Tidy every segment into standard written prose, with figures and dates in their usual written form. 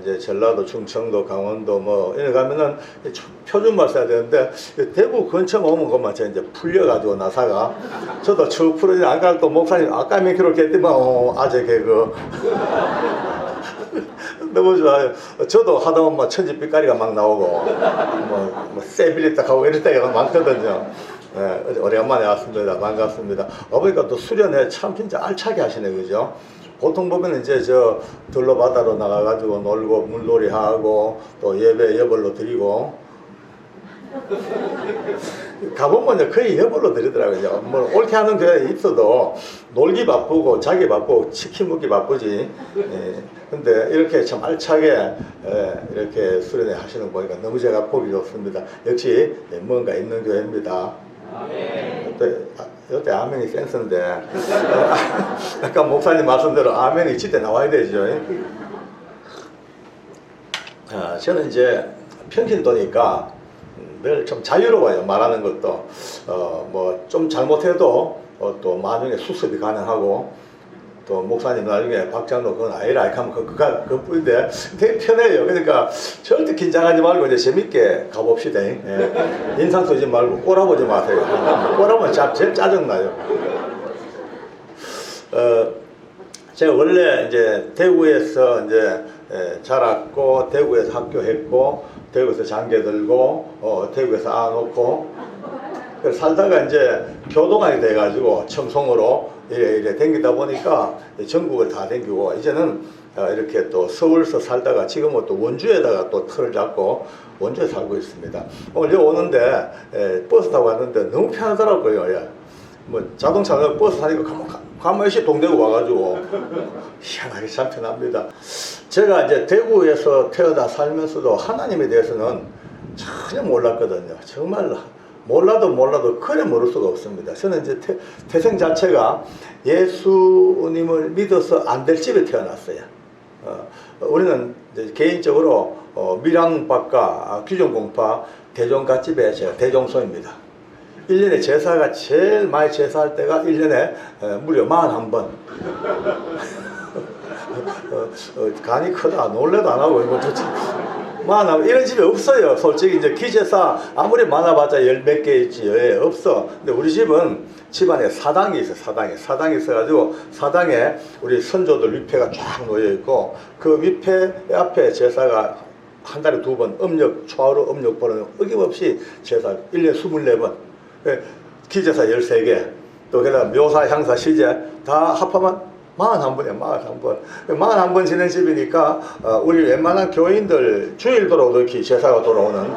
이제 전라도, 충청도, 강원도 뭐 이래 가면은 표준말 써야 되는데 대구 근처 오면 그만 제가 이제 풀려가지고 나사가 저도 쭉 풀어지 아까 또 목사님 아까 몇 킬로 깼더만 아재 개그 너무 좋아요. 저도 하다 보면 천지빛깔이가 막 나오고 뭐 세빌리 딱 하고 이럴 때가 많거든요. 네, 오래간만에 왔습니다. 반갑습니다. 어머니가 또 수련회 참 진짜 알차게 하시네, 그죠? 보통 보면 이제 저 들로 바다로 나가가지고 놀고 물놀이 하고 또 예배 여벌로 드리고 가보면 거의 여벌로 드리더라고요. 뭐 옳게 하는 교회 있어도 놀기 바쁘고 자기 바쁘고 치킨 먹기 바쁘지. 근데 이렇게 참 알차게 이렇게 수련회 하시는 거 보니까 너무 제가 보기 좋습니다. 역시 뭔가 있는 교회입니다. 이때 아멘이 센스인데 아까 목사님 말씀대로 아멘이 진짜 나와야 되죠. 저는 이제 평신도니까 늘 좀 자유로워요. 말하는 것도 뭐 좀 잘못해도 또 나중에 수습이 가능하고 또 목사님 나중에 박장로 그건 아니라 이렇게 하면 그뿐인데 되게 편해요. 그러니까 절대 긴장하지 말고 이제 재밌게 가봅시다. 인상 쓰지 말고 꼬라보지 마세요. 꼬라보면 제일 짜증나요. 제가 원래 이제 대구에서 이제 자랐고 대구에서 학교했고 대구에서 장계 들고 대구에서 아 놓고 살다가 이제 교도관이 돼가지고 청송으로 이래 댕기다 보니까 전국을 다 댕기고 이제는 이렇게 또 서울서 살다가 지금은 또 원주에다가 또 터를 잡고 원주에 살고 있습니다. 오늘 여기 오는데 버스 타고 왔는데 너무 편하더라고요. 뭐 자동차는 버스 타니까 가만히 동대구 와가지고 희한하게 참 편합니다. 제가 이제 대구에서 태어나 살면서도 하나님에 대해서는 전혀 몰랐거든요. 정말 몰라도 그래 모를 수가 없습니다. 저는 이제 태생 자체가 예수님을 믿어서 안 될 집에 태어났어요. 우리는 이제 개인적으로 밀양박가 귀정공파 대종갓집에 제가 대종소입니다. 1년에 제사가 제일 많이 제사할 때가 1년에 무려 41번. 간이 크다. 놀래도 안 하고 이거 이런 집이 없어요. 솔직히 이제 기제사 아무리 많아봤자 열 몇 개 있지 없어. 근데 우리 집은 집안에 사당이 있어. 사당이 있어가지고 사당에 우리 선조들 위패가 쫙 놓여 있고 그 위패 앞에 제사가 한 달에 2번 음력 초하루 음력 보는 어김없이 제사 1년에 24번 기제사 13개 또 게다가 묘사 향사 시제 다 합하면 41번이야. 41번 지낸 집이니까 우리 웬만한 교인들 주일 돌아오도 이렇게 제사가 돌아오는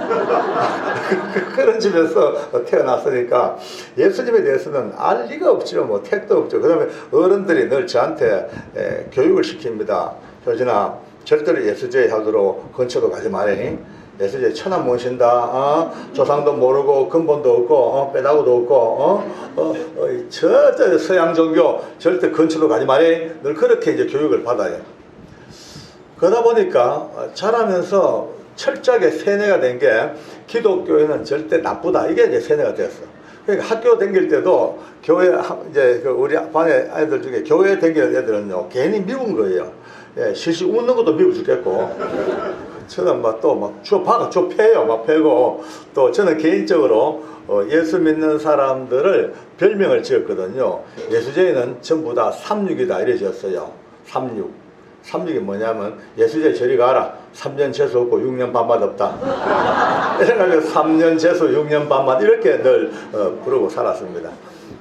그런 집에서 태어났으니까 예수님에 대해서는 알 리가 없죠. 뭐 택도 없죠. 그 다음에 어른들이 늘 저한테 교육을 시킵니다. 효진아 절대로 예수제의 하도록 근처도 가지 말래. 예수제 천안 모신다. 조상도 모르고 근본도 없고 빼다구도 없고 저 서양 종교 절대 근처로 가지 말래. 늘 그렇게 이제 교육을 받아요. 그러다 보니까 자라면서 철저하게 세뇌가 된 게 기독교회는 절대 나쁘다. 이게 이제 세뇌가 됐어. 그러니까 학교 다닐 때도 교회 이제 우리 반의 아이들 중에 교회 다니는 애들은요 괜히 미운 거예요. 실실 웃는 것도 미워 죽겠고. 저는 저 패요. 막 패고 또 저는 개인적으로 예수 믿는 사람들을 별명을 지었거든요. 예수제에는 전부 다 36이다 이래 지었어요. 36이 뭐냐면 예수제 저리 가라. 3년 재수 없고 6년 반만 없다. 이래가지고 3년 재수 6년 반만 이렇게 늘 부르고 살았습니다.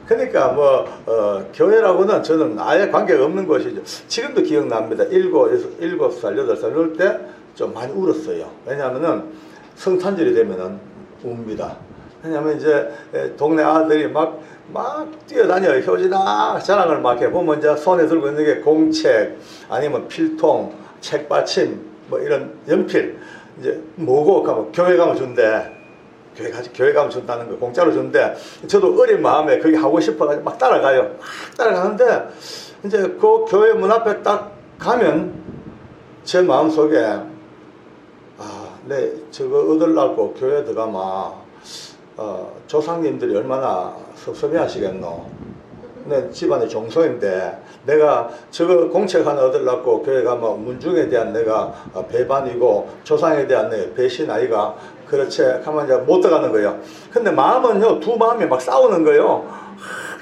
그러니까 교회라고는 저는 아예 관계가 없는 것이죠. 지금도 기억납니다. 7살, 8살 이럴 때 좀 많이 울었어요. 왜냐하면은 성탄절이 되면은 웁니다. 왜냐하면 이제 동네 아들이 막 뛰어다녀요. 효진아 자랑을 막 해. 보면 이제 손에 들고 있는 게 공책 아니면 필통, 책받침 뭐 이런 연필 이제 뭐고 가면 교회 가면 준대. 교회 가면 준다는 거 공짜로 준대. 저도 어린 마음에 그게 하고 싶어가지고 막 따라가요. 막 따라가는데 이제 그 교회 문 앞에 딱 가면 제 마음속에 저거 얻으려고 교회 들어가면 조상님들이 얼마나 섭섭해 하시겠노. 내 집안의 종소인데 내가 저거 공책 하나 얻으려고 교회 가면 문중에 대한 내가 배반이고 조상에 대한 내 배신 아이가 그렇지 하면 이제 못 들어가는 거예요. 근데 마음은요, 두 마음이 막 싸우는 거예요.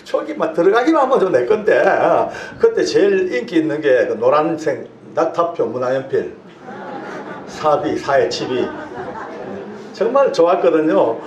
저기 막 들어가기만 하면 좀 내 건데. 그때 제일 인기 있는 게 그 노란색 낙타표 문화연필 사비 사회치비 정말 좋았거든요.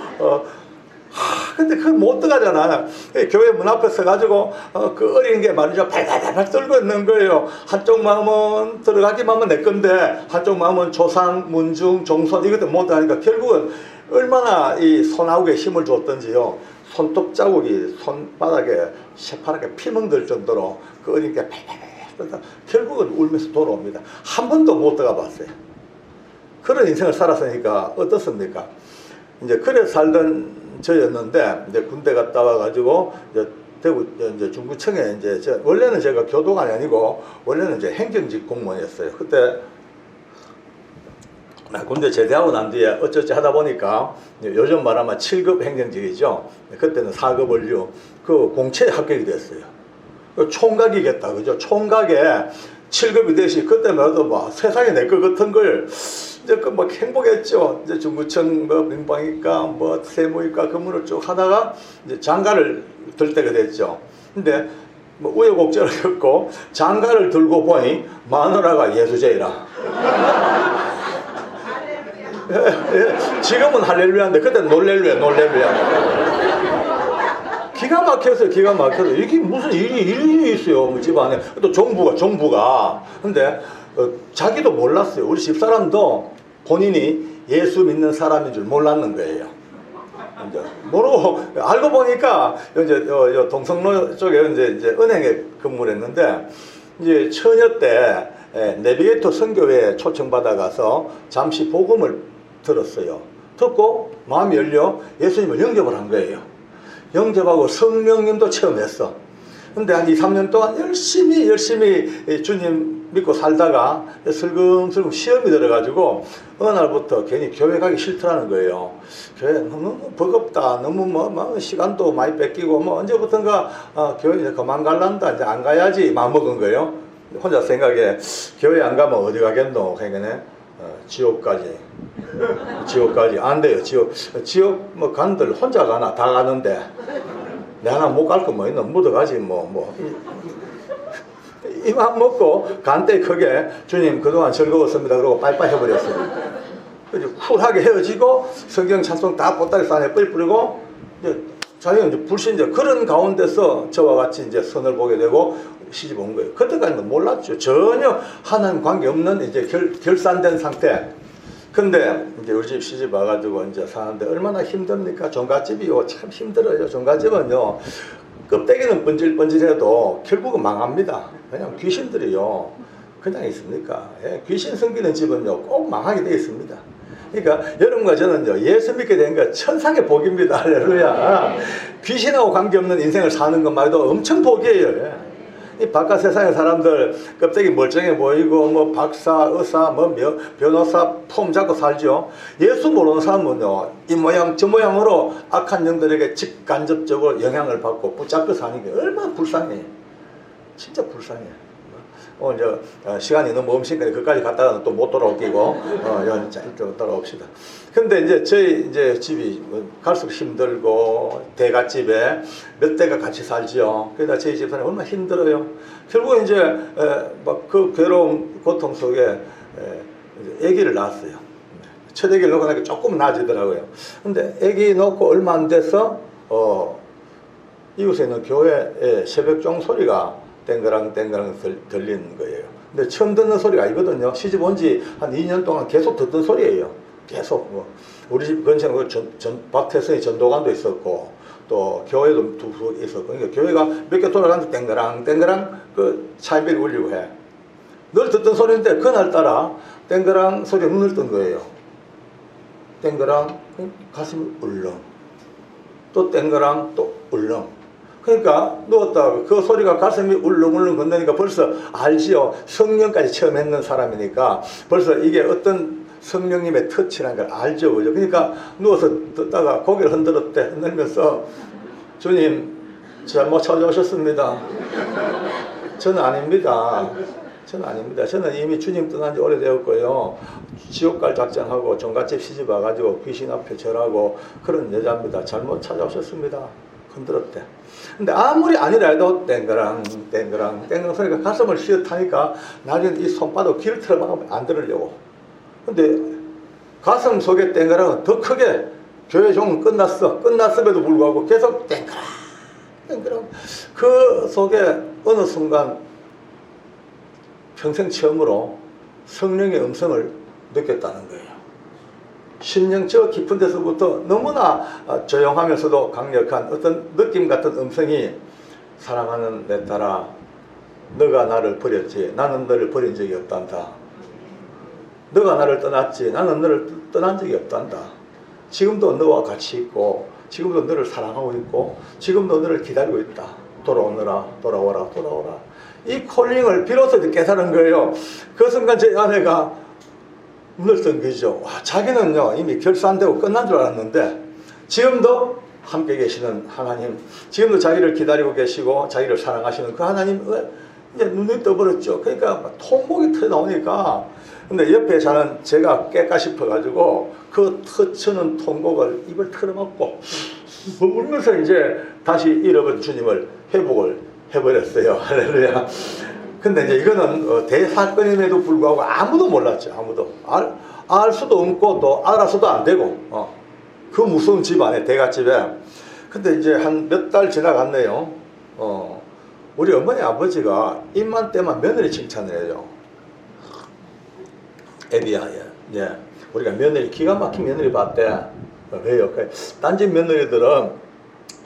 근데 그걸 못 들어가잖아. 교회 문 앞에 서가지고 그 어린 게 말이죠, 발발발 떨고 있는 거예요. 한쪽 마음은 들어가기만 하면 내 건데 한쪽 마음은 조상, 문중, 종손 이것도 못 들어가니까 결국은 얼마나 이 손아우에 힘을 줬던지요. 손톱 자국이 손바닥에 새파랗게 피멍들 정도로 그 어린 게 발발발 결국은 울면서 돌아옵니다. 한 번도 못 들어가 봤어요. 그런 인생을 살았으니까 어떻습니까? 이제 그래 살던 저였는데 이제 군대 갔다 와가지고 이제 대구 이제 중구청에 이제 원래는 제가 교도관이 아니고 원래는 이제 행정직 공무원이었어요. 그때 군대 제대하고 난 뒤에 어쩌지 하다 보니까 요즘 말하면 7급 행정직이죠. 그때는 4급 원류 그 공채에 합격이 됐어요. 총각이겠다, 그죠? 총각에 7급이 되시 그때만 해도 막 세상에 내 것 같은 걸 이제 그 막 행복했죠. 이제 중구청 뭐 민방위과 뭐 세무위과 근무를 쭉 하다가 이제 장가를 들 때가 됐죠. 근데 뭐 우여곡절을 겪고 장가를 들고 보니 마누라가 예수제이라. 지금은 할렐루야인데 그때는 놀렐루야. 기가 막혀서 기가 막혀서 이게 무슨 일이 있어요. 뭐 집안에 또 정부가 근데 자기도 몰랐어요. 우리 집사람도 본인이 예수 믿는 사람인 줄 몰랐는 거예요. 이제 모르고 알고 보니까 이제 동성로 쪽에 이제 은행에 근무를 했는데 이제 처녀 때 내비게이터 선교회에 초청받아 가서 잠시 복음을 들었어요. 듣고 마음이 열려 예수님을 영접을 한 거예요. 영접하고 성령님도 체험했어. 근데 한 2, 3년 동안 열심히 주님 믿고 살다가 슬금슬금 시험이 들어가지고 어느 날부터 괜히 교회 가기 싫더라는 거예요. 교회 너무 버겁다. 너무 뭐 시간도 많이 뺏기고 뭐 언제부턴가 교회 이제 그만 갈란다. 이제 안 가야지 마음먹은 거예요. 혼자 생각에 교회 안 가면 어디 가겠노? 그러니까 지옥까지 안 돼요. 지옥 뭐 간들 혼자 가나 다 가는데 내가 못 갈 거 뭐 있나 묻어가지 뭐 이만 먹고 간때 크게 주님 그동안 즐거웠습니다 그러고 빠이빠이 해버렸어요. 그래서 쿨하게 헤어지고 성경 찬송 다 보따리 산에 뿌리고 이제 자기가 이제 불신자 그런 가운데서 저와 같이 이제 선을 보게 되고 시집 온 거예요. 그때까지는 몰랐죠. 전혀 하나님 관계 없는 이제 결산된 상태. 근데 이제 우리 집 시집 와가지고 이제 사는데 얼마나 힘듭니까? 종갓집이요. 참 힘들어요. 종갓집은요. 껍데기는 번질번질해도 결국은 망합니다. 그냥 귀신들이요. 그냥 있습니까? 예, 귀신 섬기는 집은요. 꼭 망하게 되어 있습니다. 그러니까 여러분과 저는요. 예수 믿게 된 거 천상의 복입니다. 할렐루야. 귀신하고 관계없는 인생을 사는 것만 해도 엄청 복이에요. 예. 이 바깥 세상의 사람들 껍데기 멀쩡해 보이고 뭐 박사, 의사, 뭐 변호사 폼 잡고 살죠. 예수 모르는 사람은요 이 모양 저 모양으로 악한 영들에게 직간접적으로 영향을 받고 붙잡혀 사는 게 얼마나 불쌍해. 진짜 불쌍해. 이제 시간이 너무 없으니까 그까지 갔다가는 또 못 돌아오기고 좀 돌아옵시다. 근데 이제 저희 이제 집이 갈수록 힘들고 대갓집에 몇 대가 같이 살지요. 그러다 저희 집사람이 얼마나 힘들어요. 결국 이제 막 그 괴로움 고통 속에 아기를 낳았어요. 첫 아기를 놓고 나니까 조금 나아지더라고요. 근데 아기 놓고 얼마 안 돼서 이웃에 있는 교회에 새벽종 소리가 땡그랑 들리는 거예요. 근데 처음 듣는 소리가 아니거든요. 시집 온 지 한 2년 동안 계속 듣던 소리예요. 계속 우리 집 근처에 박태선이 전도관도 있었고 또 교회도 두 있었고 그러니까 교회가 몇 개 돌아가는데 땡그랑 그 차임벨이 울리고 해. 늘 듣던 소리인데 그날따라 땡그랑 소리에 눈을 뜬 거예요. 땡그랑 가슴이 울렁. 또 땡그랑 또 울렁. 그러니까 누웠다가 그 소리가 가슴이 울렁울렁 건드니까 벌써 알지요. 성령까지 처음 했는 사람이니까 벌써 이게 어떤 성령님의 터치라는 걸 알죠. 그죠? 그러니까 누워서 듣다가 고개를 흔들면서 주님 잘못 찾아오셨습니다. 저는 아닙니다. 저는 아닙니다. 저는 이미 주님 떠난 지 오래되었고요. 지옥 갈 작정하고 종갓집 시집 와가지고 귀신 앞에 절하고 그런 여자입니다. 잘못 찾아오셨습니다. 흔들었대. 근데 아무리 아니라 해도 땡그랑 땡그랑 땡그랑 소리가 가슴을 휘어타니까 나중에 이 손바닥 귀를 틀어막으면 안 들으려고. 근데 가슴 속에 땡그랑은 더 크게 교회 종은 끝났음에도 불구하고 계속 땡그랑 땡그랑 그 속에 어느 순간 평생 처음으로 성령의 음성을 느꼈다는 거예요. 심령 저 깊은 데서부터 너무나 조용하면서도 강력한 어떤 느낌 같은 음성이 사랑하는 내 딸아, 너가 나를 버렸지 나는 너를 버린 적이 없단다. 너가 나를 떠났지 나는 너를 떠난 적이 없단다. 지금도 너와 같이 있고 지금도 너를 사랑하고 있고 지금도 너를 기다리고 있다. 돌아오너라 돌아오라 돌아오라. 이 콜링을 비로소 깨달은 거예요. 그 순간 제 아내가 눈을 뜬 거죠. 와, 자기는요 이미 결산되고 끝난 줄 알았는데 지금도 함께 계시는 하나님, 지금도 자기를 기다리고 계시고 자기를 사랑하시는 그 하나님 이제 눈이 떠버렸죠. 그러니까 막 통곡이 터나오니까 근데 옆에 자는 제가 깰까 싶어가지고 그 터치는 통곡을 입을 틀어막고 울면서 이제 다시 잃어버린 주님을 회복을 해버렸어요. 할렐루야. 근데 이제 이거는 대사건임에도 불구하고 아무도 몰랐죠. 아무도 알 수도 없고 또 알아서도 안 되고 그 무서운 집안에 대갓집에. 근데 이제 한 몇 달 지나갔네요. 우리 어머니 아버지가 입만 때만 며느리 칭찬을 해요. 애비야, 예. 우리가 며느리 기가 막힌 며느리 봤대. 왜요? 딴집 며느리들은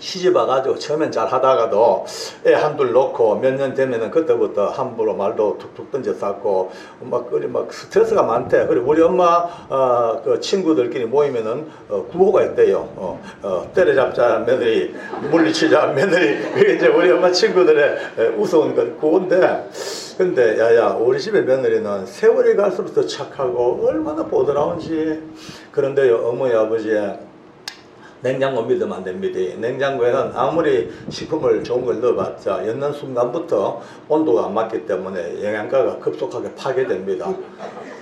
시집 와가지고 처음엔 잘 하다가도 애 한둘 놓고 몇 년 되면은 그때부터 함부로 말도 툭툭 던져 쌓고 막 스트레스가 많대. 그리고 우리 엄마 그 친구들끼리 모이면은 구호가 있대요. 때려잡자 며느리, 물리치자 며느리. 그게 이제 우리 엄마 친구들의 우스운 구호인데. 근데 야야 우리 집의 며느리는 세월이 갈수록 더 착하고 얼마나 보드라운지. 그런데요 어머니 아버지의 냉장고 믿으면 안 됩니다. 냉장고에는 아무리 식품을 좋은 걸 넣어봤자 였는 순간부터 온도가 안 맞기 때문에 영양가가 급속하게 파괴됩니다.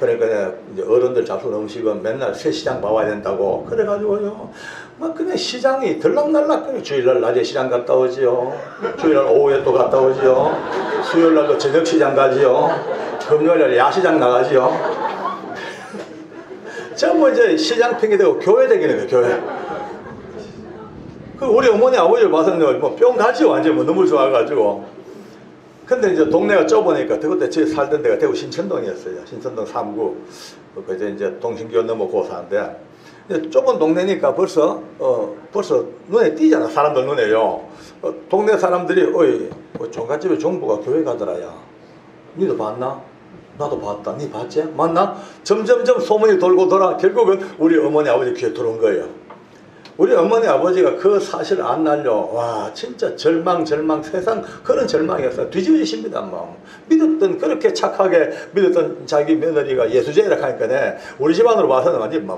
그러니까 이제 어른들 잡수는 음식은 맨날 새 시장 봐와야 된다고. 그래가지고요 막 그냥 시장이 들락날락. 주일날 낮에 시장 갔다 오지요. 주일날 오후에 또 갔다 오지요. 수요일날도 저녁 시장 가지요. 금요일날 야시장 나가지요. 전부 이제 시장 핑계대고 교회 되기는 거예요. 교회. 그 우리 어머니 아버지를 봐서는 뭐 뿅 가지요. 완전 뭐 너무 좋아가지고. 근데 이제 동네가 좁으니까 그때 제가 살던 데가 대구 신천동이었어요. 신천동 3구. 그제 이제 동신교 넘어 고사인데 좁은 동네니까 벌써 눈에 띄잖아. 사람들 눈에요. 동네 사람들이 어이 종갓집에 종부가 교회 가더라야. 니도 봤나? 나도 봤다. 니 봤지? 맞나? 점점점 소문이 돌고 돌아 결국은 우리 어머니 아버지 귀에 들어온 거예요. 우리 어머니 아버지가 그 사실을 안 날려. 와 진짜 절망 세상 그런 절망이었어요. 뒤집어지십니다. 뭐. 믿었던 그렇게 착하게 믿었던 자기 며느리가 예수제이라 하니까 우리 집안으로 봐서는 완전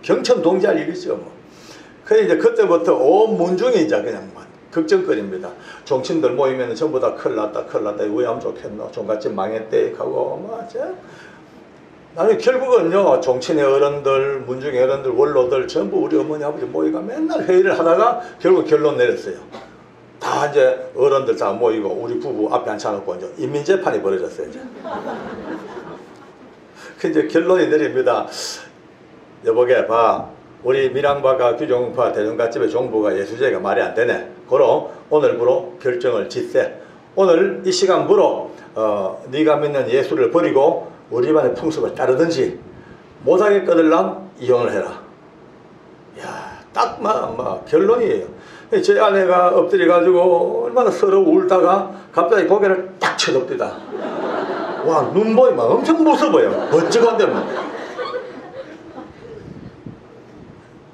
경천 동지할 일이죠. 뭐. 그래 이제 그때부터 온 문중이 이제 그냥 걱정거리입니다. 종친들 모이면 전부 다 큰일 났다. 왜 하면 좋겠노? 종갓집 망했대 하고 맞아. 나는 결국은요 종친의 어른들, 문중의 어른들, 원로들 전부 우리 어머니 아버지 모이가 맨날 회의를 하다가 결국 결론 내렸어요. 다 이제 어른들 다 모이고 우리 부부 앞에 앉혀놓고 이제 인민재판이 벌어졌어요. 이제. 그 이제 결론이 내립니다. 여보게 봐. 우리 밀양파가 규종파 대종갓집의 종부가 예수제가 말이 안 되네. 그럼 오늘부로 결정을 짓세. 오늘 이 시간부로 네가 믿는 예수를 버리고 우리 집안의 풍습을 따르든지 못하게 거들랑 이혼을 해라. 야, 딱 결론이에요. 제 아내가 엎드려가지고 얼마나 서로 울다가 갑자기 고개를 딱 쳐덮디다. 와, 눈보이 막 엄청 무서워 보여. 번쩍한데 막.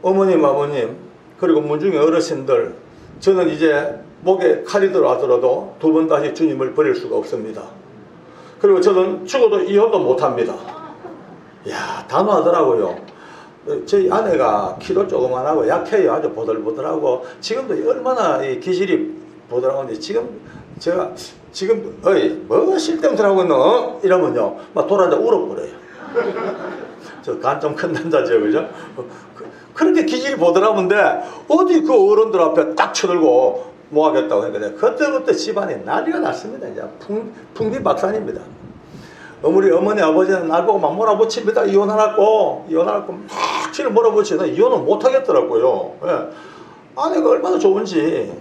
어머님, 아버님, 그리고 문중의 어르신들, 저는 이제 목에 칼이 들어와더라도 두 번 다시 주님을 버릴 수가 없습니다. 그리고 저는 죽어도 이혼도 못합니다. 이야, 단호하더라고요. 저희 아내가 키도 조그만하고 약해요. 아주 보들보들하고 지금도 얼마나 이 기질이 보들하는데 제가 어이 뭐 쓸데없는 소리 하고 있노? 이러면요 막 돌아다 울어버려요. 저 간 좀 큰 남자죠, 그죠? 그렇게 기질이 보더라는데 어디 그 어른들 앞에 딱 쳐들고 뭐 하겠다고 하니까 그때부터 집안에 난리가 났습니다. 이제 풍비박산입니다. 우리 어머니 아버지는 날 보고 막 몰아붙입니다. 이혼하라고 막 지를 몰아붙이나 이혼을 못 하겠더라고요. 예. 아내가 얼마나 좋은지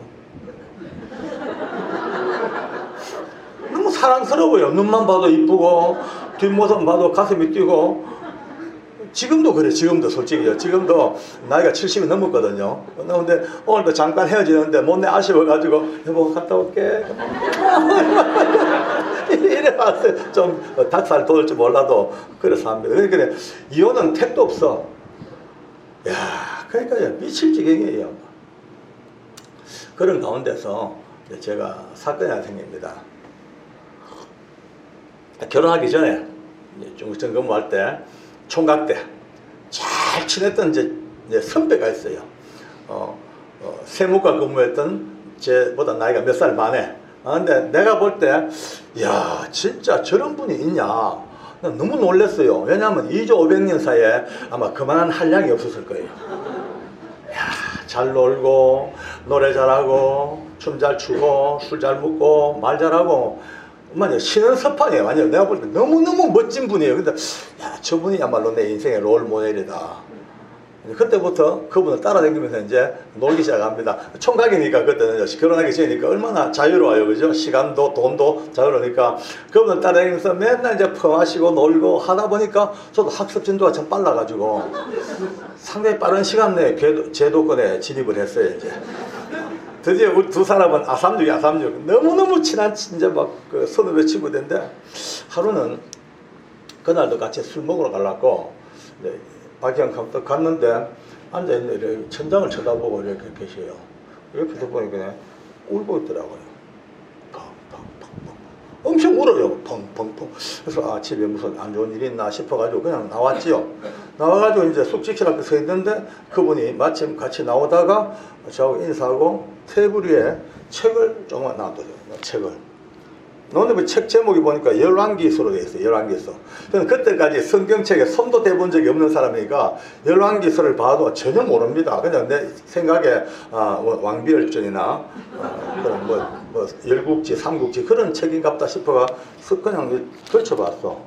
너무 사랑스러워요. 눈만 봐도 이쁘고 뒷모습 봐도 가슴이 뛰고. 지금도 그래. 솔직히요. 지금도 나이가 70이 넘었거든요. 근데 오늘도 잠깐 헤어지는데 못내 아쉬워가지고 여보 갔다 올게 이래 왔어요. 좀 닭살 돋을지 몰라도 그래서 합니다. 그러니까 이혼은 택도 없어. 야, 그러니까 미칠 지경이에요. 그런 가운데서 제가 사건이 하나 생깁니다. 결혼하기 전에 중국청 근무할 때 총각 때 잘 친했던 이제 선배가 있어요. 세무과 근무했던 제보다 나이가 몇 살 많에. 근데 내가 볼 때, 야, 진짜 저런 분이 있냐. 난 너무 놀랐어요. 왜냐하면 2조 500년 사이에 아마 그만한 한량이 없었을 거예요. 야, 잘 놀고, 노래 잘하고, 춤 잘 추고, 술 잘 먹고, 말 잘하고, 신은 서판이에요. 완전 내가 볼 때 너무너무 멋진 분이에요. 근데 야, 저분이야말로 내 인생의 롤 모델이다. 그때부터 그분을 따라다니면서 이제 놀기 시작합니다. 총각이니까 그때는 결혼하기 전이니까 얼마나 자유로워요. 그죠? 시간도 돈도 자유로우니까 그분을 따라다니면서 맨날 이제 퍼마시고 놀고 하다 보니까 저도 학습 진도가 참 빨라가지고 상당히 빠른 시간 내에 제도권에 진입을 했어요. 이제. 드디어 우리 두 사람은 아삼육 너무너무 친한 진짜 막그 선후배 친구인데 하루는 그날도 같이 술 먹으러 가려고 박희영 감독 갔는데 앉아있는데 천장을 쳐다보고 이렇게 계셔요. 이렇게 보니까 그냥 울고 있더라고요. 펑펑펑펑 엄청 울어요. 펑펑펑. 그래서 집에 무슨 안 좋은 일이 있나 싶어가지고 그냥 나왔지요. 나와가지고 이제 숙직실 앞에 서 있는데 그분이 마침 같이 나오다가 저하고 인사하고 테이블 위에 책을 조금만 놔둬요. 책을. 너네 책 제목이 보니까 열왕기서로 되어 있어요. 열왕기서. 저는 그때까지 성경책에 손도 대본 적이 없는 사람이니까 열왕기서를 봐도 전혀 모릅니다. 그냥 내 생각에 왕비열전이나 그런 열국지, 삼국지 그런 책인갑다 싶어가 그냥 걸쳐봤어.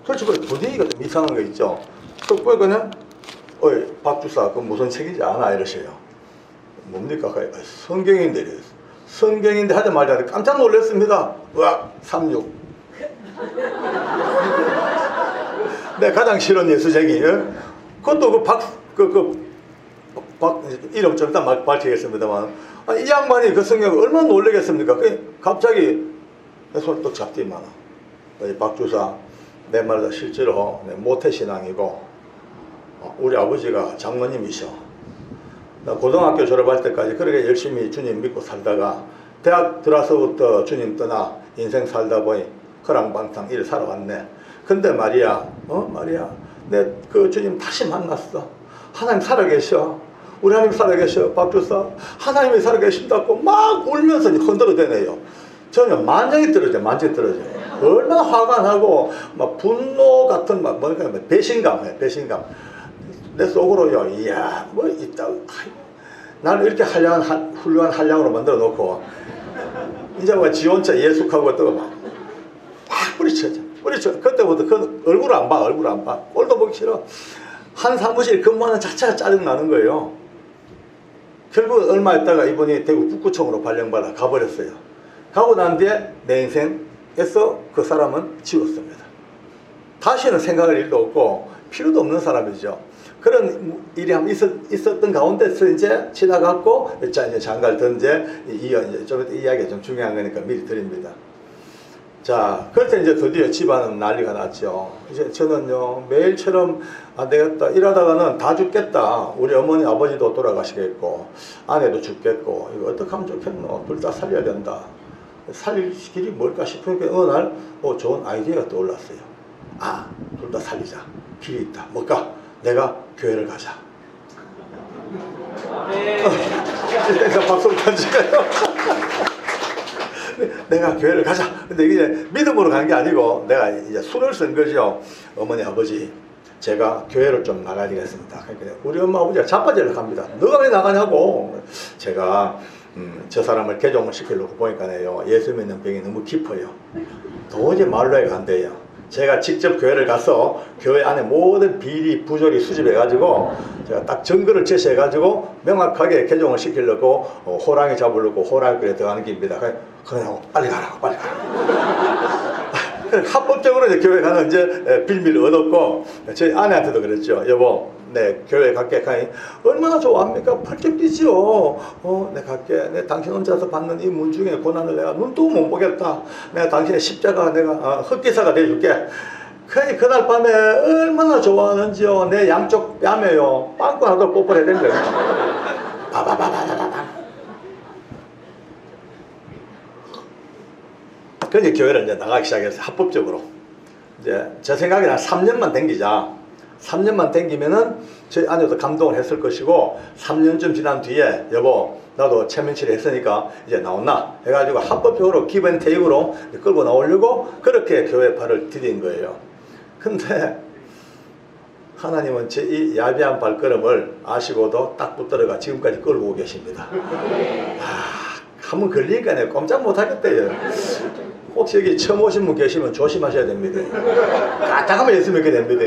걸쳐보니까 분위기가 좀 이상한 거 있죠. 그걸 그냥 어이 박주사 그 무슨 책이지 않아 이러셔요. 뭡니까? 성경인데 이랬어. 성경인데 하자마자 깜짝 놀랐습니다. 와, 36. 내 가장 싫은 예수쟁이. 그것도 이름 좀 일단 밝히겠습니다만. 이 양반이 그 성경을 얼마나 놀라겠습니까? 갑자기 내 손을 또 잡더만. 박주사, 내 말도 실제로 모태신앙이고, 우리 아버지가 장로님이셔. 나 고등학교 졸업할 때까지 그렇게 열심히 주님 믿고 살다가 대학 들어서부터 주님 떠나 인생 살다 보니 허랑방탕 일 살아왔네. 근데 말이야, 내 그 주님 다시 만났어. 하나님 살아계셔. 우리 하나님 살아계셔. 박주사, 하나님이 살아계신다고 막 울면서 흔들어대네요. 저는 만장이 떨어져요. 얼마나 화가 나고 막 분노 같은 배신감. 내 속으로요, 이야, 뭐 있다. 나는 이렇게 훌륭한 한량으로 만들어 놓고, 이제 뭐 지원차 예숙하고 또 막 뿌리쳐져. 그때부터 그 얼굴 안 봐. 꼴도 보기 싫어. 한 사무실 근무하는 자체가 짜증나는 거예요. 결국 얼마 있다가 이분이 대구 북구청으로 발령받아 가버렸어요. 가고 난 뒤에 내 인생에서 그 사람은 지웠습니다. 다시는 생각할 일도 없고, 필요도 없는 사람이죠. 그런 일이 한번 있었던 가운데서 이제 지나갔고, 이제 장가를 던제, 좀 이야기가 좀 중요한 거니까 미리 드립니다. 자, 그래서 이제 드디어 집안은 난리가 났죠. 이제 저는요, 매일처럼 안 되겠다. 이러다가는 다 죽겠다. 우리 어머니, 아버지도 돌아가시겠고, 아내도 죽겠고, 이거 어떻게 하면 좋겠노? 둘 다 살려야 된다. 살릴 길이 뭘까 싶으니까 어느 날, 좋은 아이디어가 떠올랐어요. 둘 다 살리자. 길이 있다. 뭘까? 내가 교회를 가자. 내가 박수를 던지고요. 내가 교회를 가자. 근데 이게 믿음으로 간 게 아니고 내가 이제 수를 쓴 거죠. 어머니 아버지 제가 교회를 좀 나가야 되겠습니다. 그러니까 우리 엄마 아버지가 자빠지려 합니다. 너가 왜 나가냐고. 제가 저 사람을 개종을 시키려고 보니까요 예수 믿는 병이 너무 깊어요. 도저히 말로 해가 안 돼요. 제가 직접 교회를 가서 교회 안에 모든 비리 부조리 수집해 가지고 제가 딱 증거를 제시해 가지고 명확하게 개종을 시키려고 호랑이 잡으려고 호랑이굴에 들어가는 길입니다. 그냥 빨리 가라고 빨리 가라고. 합법적으로 이제 교회 가는 이제 빌미를 얻었고 저희 아내한테도 그랬죠. 여보 네 교회 갈게. 가니 얼마나 좋아합니까? 펄쩍 뛰지요. 내 갈게. 내 당신 혼자서 받는 이 문중의 고난을 내가 눈도 못 보겠다. 내가 당신의 십자가 내가 흑기사가 돼줄게. 그니 그날 밤에 얼마나 좋아하는지요. 내 양쪽 뺨에요 빵꾸 하나도 뽀뽀해야 된 거예요. 바바바바바바. 그래서 교회를 이제 나가기 시작했어요. 합법적으로. 이제 제 생각에는 한 3년만 댕기자. 3년만 댕기면은 저희 아내도 감동을 했을 것이고 3년쯤 지난 뒤에 여보 나도 체면치를 했으니까 이제 나온나 해가지고 합법적으로 기브앤테이크로 끌고 나오려고 그렇게 교회 발을 디딘 거예요. 근데 하나님은 제 이 야비한 발걸음을 아시고도 딱 붙들어가 지금까지 끌고 오고 계십니다. 한번 걸리니까 내가 꼼짝 못하겠대요. 혹시 여기 처음 오신 분 계시면 조심하셔야 됩니다. 까딱하면 예수 믿게 됩니다.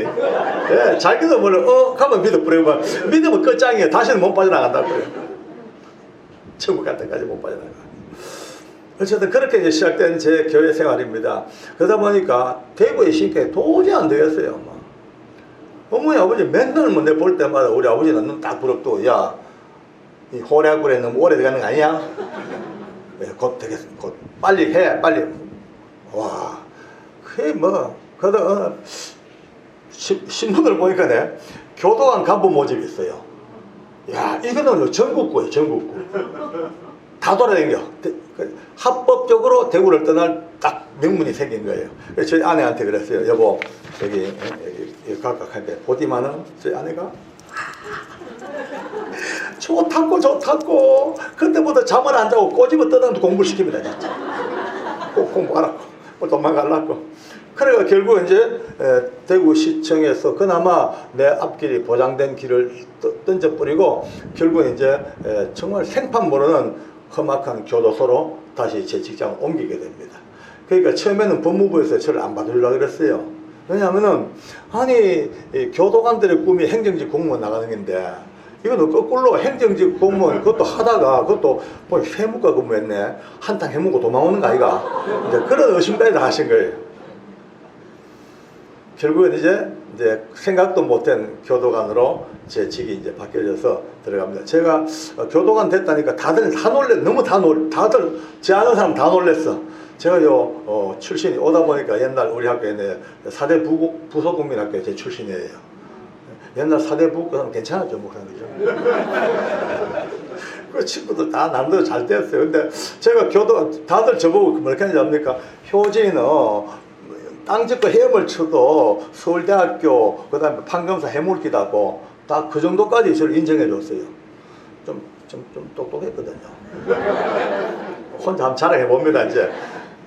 예, 자기도 몰라 가면 믿어버리고 믿으면 끝장이에요. 다시는 못 빠져나간다고요. 천국 갈 때까지 못 빠져나가. 어쨌든 그렇게 이제 시작된 제 교회 생활입니다. 그러다 보니까 대구에 신게 도저히 안 되겠어요. 어머니 아버지 맨날 뭐 내 볼 때마다 우리 아버지는 눈 딱 부럽고 야 이 호래굴에 너무 오래 들어가는 거 아니야? 곧 되겠어. 곧 빨리 해 빨리. 와 그게 뭐 그러다 신문을 보니까 교도관 간부 모집이 있어요. 야 이거는 전국구예요. 전국구 다 돌아다녀. 합법적으로 대구를 떠날 딱 명문이 생긴 거예요. 그래서 저희 아내한테 그랬어요. 여보 여기 각각한테 보디만은 저희 아내가 좋다고 그때부터 잠을 안 자고 꼬집어 떠나서 공부를 시킵니다. 진짜 꼭 공부하라고 도망가려고. 그래가 결국 이제 대구시청에서 그나마 내 앞길이 보장된 길을 던져버리고 결국 이제 정말 생판 모르는 험악한 교도소로 다시 제 직장을 옮기게 됩니다. 그러니까 처음에는 법무부에서 저를 안 받으려고 그랬어요. 왜냐하면은 아니 교도관들의 꿈이 행정직 공무원 나가는 건데 이거는 거꾸로 행정직 공무원 그것도 하다가 그것도 뭐 세무과 근무했네 한탕 해먹고 도망오는 거 아이가. 이제 그런 의심까지 다 하신 거예요. 결국은 이제 생각도 못한 교도관으로 제 직이 이제 바뀌어져서 들어갑니다. 제가 교도관 됐다니까 다들 다 놀래. 너무 다들 제 아는 사람 다 놀랬어. 제가 출신이 오다 보니까 옛날 우리 학교에 4대 부속국민학교 제 출신이에요. 옛날 4대 부국하면 괜찮았죠, 목사님. 그 친구들 다 남들 잘 됐어요. 근데 제가 다들 저보고 뭐렇게 하는지 압니까? 효진은 땅 짓고 헤엄을 쳐도 서울대학교 그다음에 판검사 해물기다고 딱 그 정도까지 저를 인정해 줬어요. 좀 똑똑했거든요. 혼자 한번 자랑해 봅니다 이제.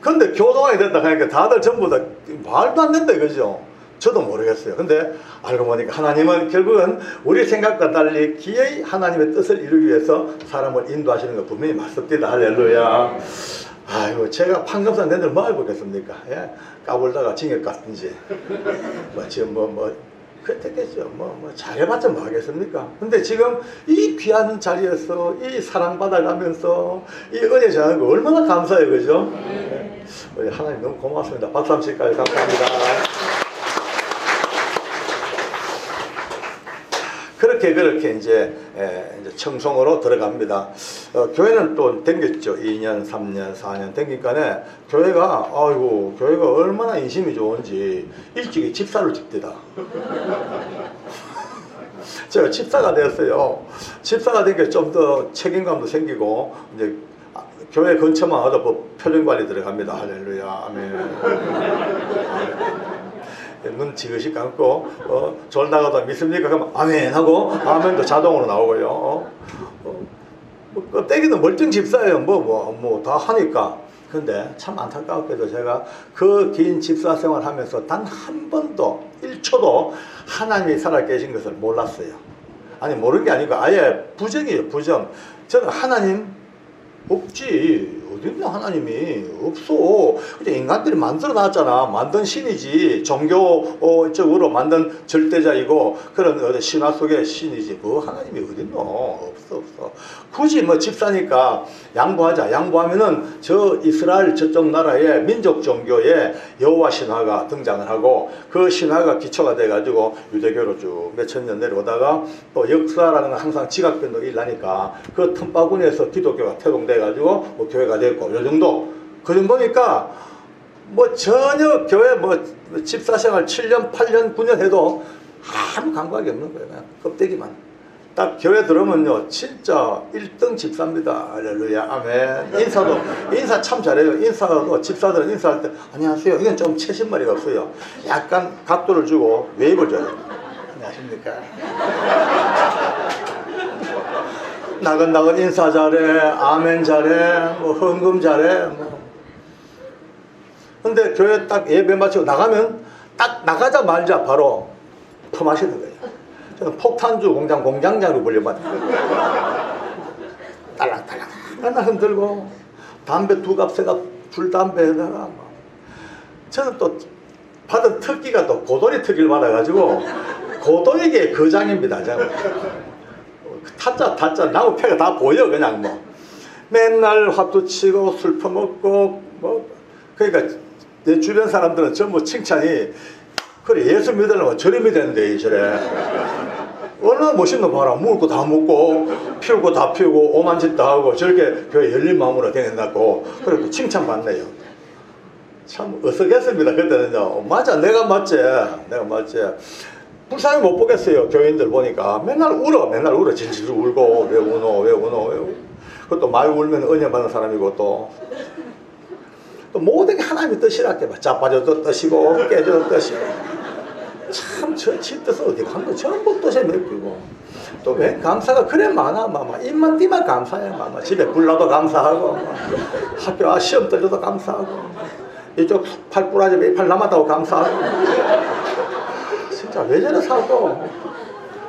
근데 교도관이 됐다 하니까 다들 전부 다 말도 안 된다 이거죠. 저도 모르겠어요. 근데 알고 보니까 하나님은 결국은 우리 생각과 달리 기어이 하나님의 뜻을 이루기 위해서 사람을 인도하시는 거 분명히 맞습니다. 할렐루야. 아유 제가 판검사 내들 뭐 알고 있겠습니까? 예? 까불다가 징역 갔든지 지금 그랬겠죠. 잘해봤자 뭐 하겠습니까? 근데 지금 이 귀한 자리에서 이 사랑받아가면서 이 은혜 전하는 거 얼마나 감사해요. 그죠? 네. 우리 하나님 너무 고맙습니다. 박수 한번 칠까요? 감사합니다. 그렇게 이제 청송으로 들어갑니다. 교회는 또 댕겼죠. 2년, 3년, 4년 댕기니까 교회가 얼마나 인심이 좋은지 일찍이 집사를 짓디다. 제가 집사가 됐어요. 집사가 된 게 좀 더 책임감도 생기고 이제 교회 근처만 와도 표정관리 들어갑니다. 할렐루야. 아멘. 눈 지그시 감고 졸다가도 믿습니까? 그러면 아멘 하고 아멘도 자동으로 나오고요. 뭐 껍데기는 멀쩡 집사예요. 뭐 다 하니까. 근데 참 안타깝게도 제가 그 긴 집사 생활 하면서 단 한 번도 1초도 하나님이 살아계신 것을 몰랐어요. 아니 모르는 게 아니고 아예 부정이에요. 부정. 저는 하나님 없지. 어딨나 하나님이 없어. 그냥 인간들이 만들어 놨잖아. 만든 신이지. 종교적으로 만든 절대자이고 그런 신화 속의 신이지. 뭐 하나님이 어딨노. 없어. 굳이 뭐 집사니까 양보하자. 양보하면은 저 이스라엘 저쪽 나라의 민족 종교의 여호와 신화가 등장을 하고 그 신화가 기초가 돼가지고 유대교로 쭉 몇천 년 내려오다가 또 역사라는 건 항상 지각변도 일나니까 그 틈바구니에서 기독교가 태동돼가지고 뭐 교회가 됐고 요 정도. 그 정도니까 뭐 전혀 교회 뭐 집사생활 7년 8년 9년 해도 아무 감각이 없는 거예요. 그냥 껍데기만. 딱 교회 들어오면요 진짜 1등 집사입니다. 할렐루야 아멘. 인사 참 잘해요. 인사도 집사들은 인사할 때 안녕하세요 이건 좀 채신머리가 없어요. 약간 각도를 주고 웨이브를 줘요. 안녕하십니까. 나긋나긋 인사 잘해. 아멘 잘해. 뭐 헌금 잘해. 뭐. 근데 교회 딱 예배 마치고 나가면 딱 나가자마자 바로 퍼마시는 거예요. 저는 폭탄주 공장장으로 불려받은 딸랑딸랑 맨날 흔들고 담배 2갑 3갑 줄 담배에다가 저는 또 받은 특기가 또 고돌이 특기를 받아가지고 고돌이계 거장입니다. 타짜 나무 패가 다 보여. 그냥 뭐 맨날 화투 치고 술 퍼먹고 뭐 그러니까 내 주변 사람들은 전부 칭찬이 그래 예수 믿으려면 저리 믿었는데 저래 얼마나 멋있는 거 봐라. 먹을 거 다 먹고 피울 거 다 피우고 오만 짓 다 하고 저렇게 교회 열린 마음으로 되겠다고 그렇게 칭찬받네요. 참 어색했습니다. 그때는요. 맞아 내가 맞지. 불쌍히 못 보겠어요. 교인들 보니까 맨날 울어 질질 울고 왜 우노 그것도 많이 울면 은혜 받는 사람이고 또 모든 게 하나님의 뜻이랄게 자빠져도 뜻이고 깨져도 뜻이고 참 저 지 뜻은 어디 간 거 전부 뜻에 맡기고 또 왜 감사가 그래 많아. 입만 띠만 감사해. 집에 불나도 감사하고 학교 시험 떨려도 감사하고 이쪽 팔 부러지면 팔 남았다고 감사하고 진짜 왜 저래 살고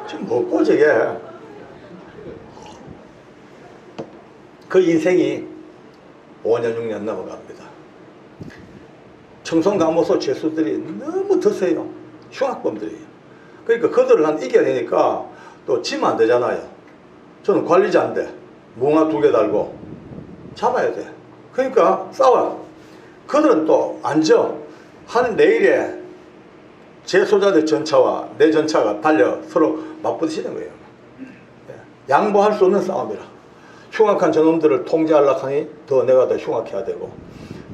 지금 뭐고 저게. 그 인생이 5년 6년 넘어갑니다. 청송가모소 죄수들이 너무 드세요. 흉악범들이에요. 그러니까 그들을 이겨내니까 또 지면 안 되잖아요. 저는 관리자인데 뭉아 2개 달고 잡아야 돼. 그러니까 싸워. 그들은 또 앉아. 한 내일에 제 소자들 전차와 내 전차가 달려 서로 맞부딪히는 거예요. 양보할 수 없는 싸움이라. 흉악한 저놈들을 통제하려고 하니 더 내가 더 흉악해야 되고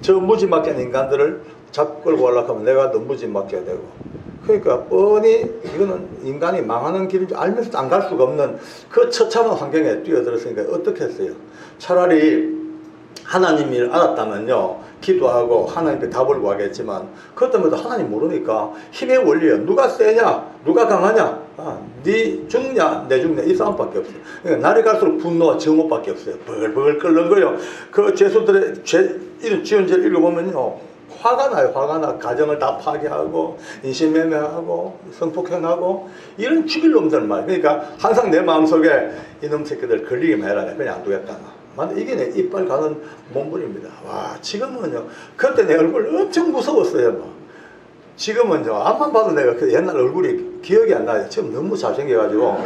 저 무지막지한 인간들을 잡고 끌고 가려고 하면 내가 더 무지막지해야 되고 그러니까 뻔히 이거는 인간이 망하는 길인 줄 알면서도 안 갈 수가 없는 그 처참한 환경에 뛰어들었으니까 어떻게 했어요? 차라리 하나님을 알았다면요 기도하고 하나님께 답을 구하겠지만 그것 때문에 하나님 모르니까 힘의 원리예요. 누가 세냐 누가 강하냐 네 죽냐 내 죽냐 이 싸움밖에 없어요. 그러니까 날이 갈수록 분노와 증오밖에 없어요. 버글버글 끓는 거예요. 그 죄수들의 이런 지원제를 읽어보면요 화가 나요. 화가 나. 가정을 다 파괴하고 인신매매하고 성폭행하고 이런 죽일 놈들 말. 그러니까 항상 내 마음속에 이놈 새끼들 걸리기만 해라. 그냥 안 두겠다. 이게 내 이빨 가는 몸부림입니다. 와 지금은요 그때 내 얼굴 엄청 무서웠어요. 뭐. 지금은요 앞만 봐도 내가 그 옛날 얼굴이 기억이 안 나요. 지금 너무 잘생겨가지고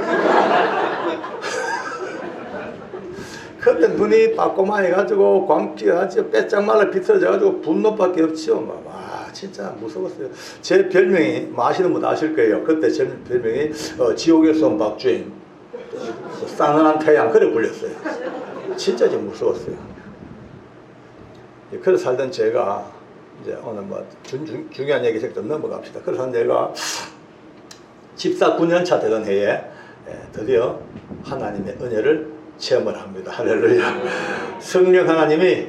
그때 눈이 빠꼬마해가지고 광기가 빼짝 말라 비틀어져가지고 분노밖에 없죠. 와 진짜 무서웠어요. 제 별명이 아시는 분 아실 거예요. 그때 제 별명이 지옥에서 온 박주임 싸늘한 태양 그래 불렸어요. 진짜 좀 무서웠어요. 그래서 살던 제가 이제 오늘 뭐 중요한 얘기 좀 넘어갑시다. 그래서 내가 집사 9년차 되던 해에 드디어 하나님의 은혜를 체험을 합니다. 할렐루야. 성령 하나님이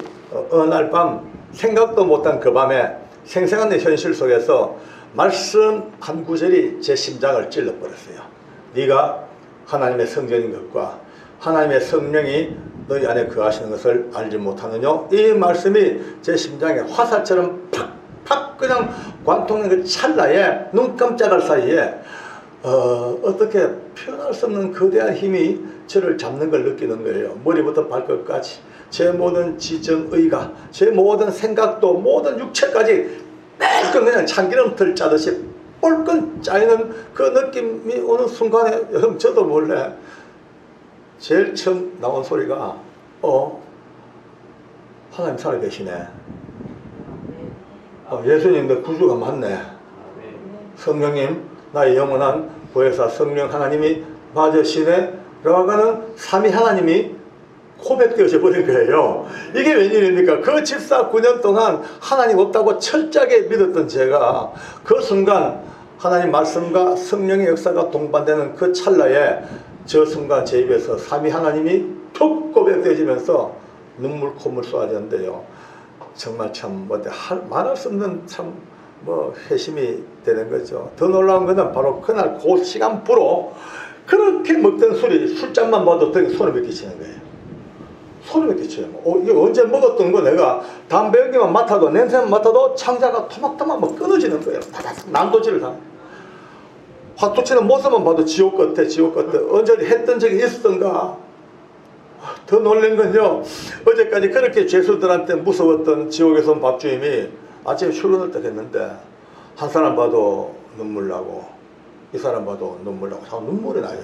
어느 날 밤 생각도 못한 그 밤에 생생한 내 현실 속에서 말씀 한 구절이 제 심장을 찔러버렸어요. 네가 하나님의 성전인 것과 하나님의 성령이 너희 안에 거하시는 것을 알지 못하느냐. 이 말씀이 제 심장에 화살처럼 팍팍 그냥 관통된 그 찰나에, 눈 깜짝할 사이에 어떻게 표현할 수 없는 거대한 힘이 저를 잡는 걸 느끼는 거예요. 머리부터 발끝까지 제 모든 지정의가, 제 모든 생각도, 모든 육체까지 매일끔 그냥 참기름틀 짜듯이 뻘끈 짜이는 그 느낌이 오는 순간에, 여러분 저도 몰래 제일 처음 나온 소리가 하나님 살아계시네. 예수님 내 구주가 맞네. 성령님 나의 영원한 보혜사 성령 하나님이 맞으시네 라고 하는 삼위 하나님이 고백되어져 버린 거예요. 이게 웬일입니까? 그 14-9년 동안 하나님 없다고 철저하게 믿었던 제가 그 순간 하나님 말씀과 성령의 역사가 동반되는 그 찰나에 저 순간 제 입에서 삼위 하나님이 툭 고백되어지면서 눈물 콧물 쏟아졌는데요. 정말 참 말할 수 없는 참 회심이 되는 거죠. 더 놀라운 것은 바로 그날 그 시간부로 그렇게 먹던 술잔만 봐도 되게 소름이 끼치는 거예요. 소름이 끼쳐요. 이게 언제 먹었던 거 내가 담배 연기만 맡아도, 냄새만 맡아도 창자가 토막토막 막 끊어지는 거예요. 난도질을 다. 화투치는 모습만 봐도 지옥 같아, 지옥 같아. 언제 했던 적이 있었던가. 더 놀란 건요, 어제까지 그렇게 죄수들한테 무서웠던 지옥에서 온 박주임이 아침에 출근을 딱 했는데 한 사람 봐도 눈물 나고 이 사람 봐도 눈물 나고 자꾸 눈물이 나요.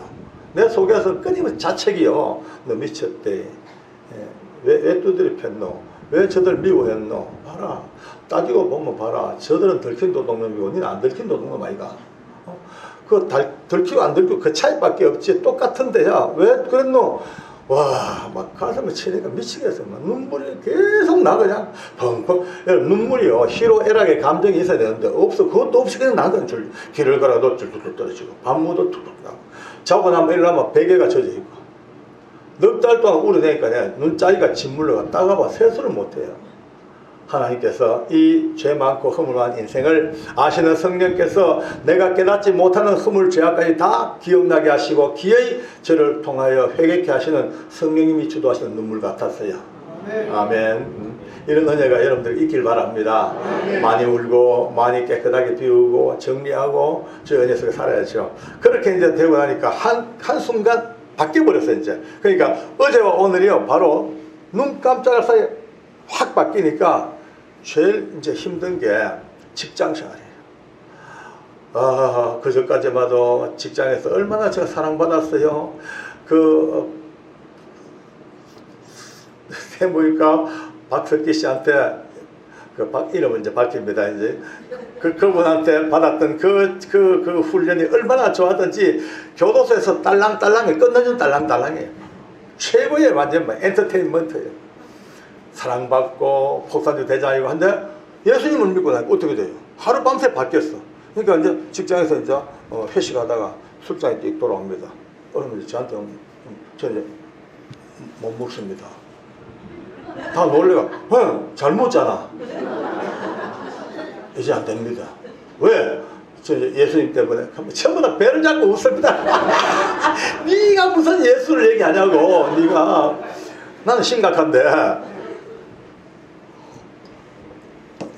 내 속에서 끊임없이 자책이요. 너 미쳤대. 왜 두드리 팼노? 왜 저들 미워했노? 봐라. 따지고 보면 봐라. 저들은 들킨 도둑놈이고 니는 안 들킨 도둑놈 아이가. 그 들키고 안 들키고 그 차이밖에 없지. 똑같은데야. 왜 그랬노? 와, 막 가슴을 치니까 미치겠어. 막 눈물이 계속 나, 그냥. 펑펑. 눈물이요. 희로애락의 감정이 있어야 되는데, 없어. 그것도 없이 그냥 나는 길을 가라도 줄줄줄 떨어지고, 밤무도 툭툭 나고. 자고 나면 일어나면 베개가 젖어 있고. 넉 달 동안 우려대니까 눈짜리가 짓물러가 따가워 세수를 못해요. 하나님께서 이 죄 많고 허물 많은 인생을 아시는 성령께서 내가 깨닫지 못하는 허물 죄악까지 다 기억나게 하시고 기어이 저를 통하여 회개케 하시는 성령님이 주도하시는 눈물 같았어요. 아멘. 이런 은혜가 여러분들 있길 바랍니다. 많이 울고 많이 깨끗하게 비우고 정리하고 저 은혜 속에 살아야죠. 그렇게 이제 되고 나니까 한순간 바뀌어버렸어요. 이제 그러니까 어제와 오늘이요 바로 눈 깜짝할 사이에 확 바뀌니까 제일 이제 힘든 게 직장 생활이에요. 그전까지만 해도 직장에서 얼마나 제가 사랑받았어요. 세무니까 박석기 씨한테 이름은 이제 밝힙니다. 이제 그분한테 받았던 그 훈련이 얼마나 좋았던지 교도소에서 딸랑딸랑해 끝내준 딸랑딸랑해요. 최고의 완전 엔터테인먼트예요. 사랑받고 폭탄주 대장이고 한데 예수님을 믿고 나니까 어떻게 돼요? 하루밤새 바뀌었어. 그러니까 이제 직장에서 이제 회식하다가 술장에 띡 돌아옵니다. 그러면 저한테 저 이제 못 먹습니다. 다 놀래가 잘 먹잖아. 이제 안 됩니다. 왜? 저 예수님 때문에 전부 다 배를 잡고 웃습니다. 네가 무슨 예수를 얘기하냐고. 네가 나는 심각한데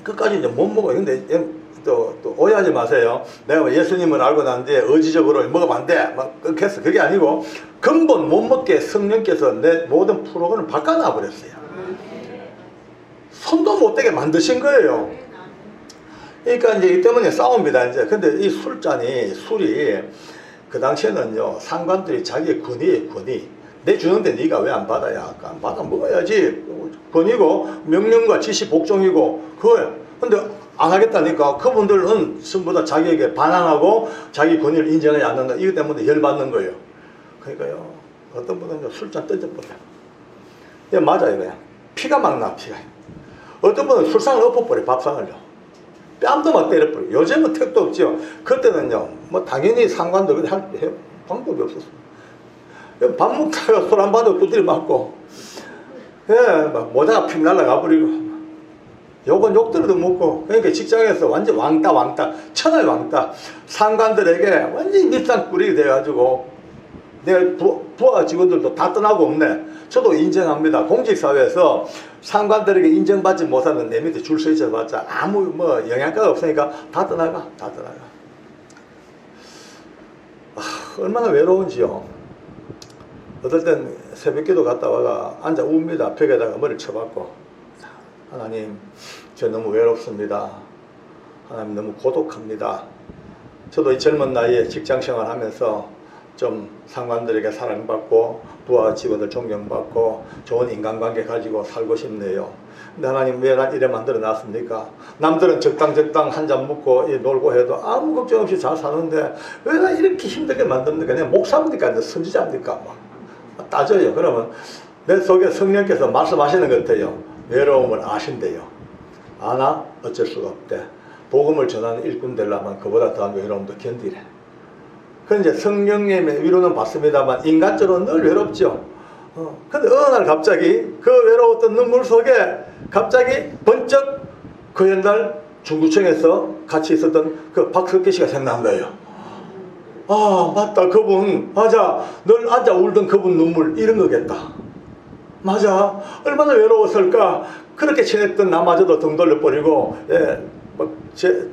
끝까지 이제 못 먹어요. 근데 또 오해하지 마세요. 내가 예수님을 알고 난데 의지적으로 먹으면 안 돼. 막 끊겠어. 그게 아니고 근본 못 먹게 성령께서 내 모든 프로그램을 바꿔놔 버렸어요. 손도 못 대게 만드신 거예요. 그러니까 이제 이 때문에 싸웁니다. 이제 근데 이 술이 그 당시에는요 상관들이 자기의 권위 내 주는데 네가 왜 안 받아야? 안 받아 먹어야지. 권위고 명령과 지시 복종이고 그거예요. 근데 안 하겠다니까 그분들은 전부 다 자기에게 반항하고 자기 권위를 인정하지 않는다. 이것 때문에 열받는 거예요. 그러니까요 어떤 분은 술잔 던져버려요. 이게 맞아요. 그냥 피가 막 나. 피가. 어떤 분은 술상을 엎어버려요. 밥상을요. 뺨도 막 때려버려요. 요즘은 택도 없죠. 그때는요 당연히 상관도 할 방법이 없었어요. 밥 먹다가 술 안 받아도 두드려 맞고 막 모자가 픽 날라가 버리고 욕은 욕들어도 묻고. 그러니까 직장에서 완전 왕따 천하의 왕따. 상관들에게 완전히 밑산 꿀이 돼가지고 내 부하 직원들도 다 떠나고 없네. 저도 인정합니다. 공직사회에서 상관들에게 인정받지 못하는 내 밑에 줄 서 있어봤자 아무 뭐 영향가가 없으니까 다 떠나가. 얼마나 외로운지요. 어떨 땐 새벽기도 갔다 와가 앉아 웁니다. 벽에다가 머리를 쳐박고, 하나님, 저 너무 외롭습니다. 하나님, 너무 고독합니다. 저도 이 젊은 나이에 직장생활 하면서 좀 상관들에게 사랑받고 부하 직원들 존경받고 좋은 인간관계 가지고 살고 싶네요. 근데 하나님, 왜 난 이래 만들어 놨습니까? 남들은 적당 한 잔 먹고 놀고 해도 아무 걱정 없이 잘 사는데 왜 난 이렇게 힘들게 만듭니까? 내가 목사입니까? 선지자입니까? 막 따져요. 그러면 내 속에 성령께서 말씀하시는 것 같아요. 외로움을 아신대요. 아나 어쩔 수가 없대. 복음을 전하는 일꾼 되려면 그보다 더한 외로움도 견디래. 그런데 이제 성령님의 위로는 받습니다만 인간적으로 늘 외롭죠. 근데 어느 날 갑자기 그 외로웠던 눈물 속에 갑자기 번쩍 그 옛날 중구청에서 같이 있었던 그 박석기 씨가 생각난 거예요. 아, 맞다. 그분, 맞아. 늘 앉아 울던 그분 눈물, 이런 거겠다. 맞아. 얼마나 외로웠을까. 그렇게 친했던 나마저도 등 돌려버리고, 예,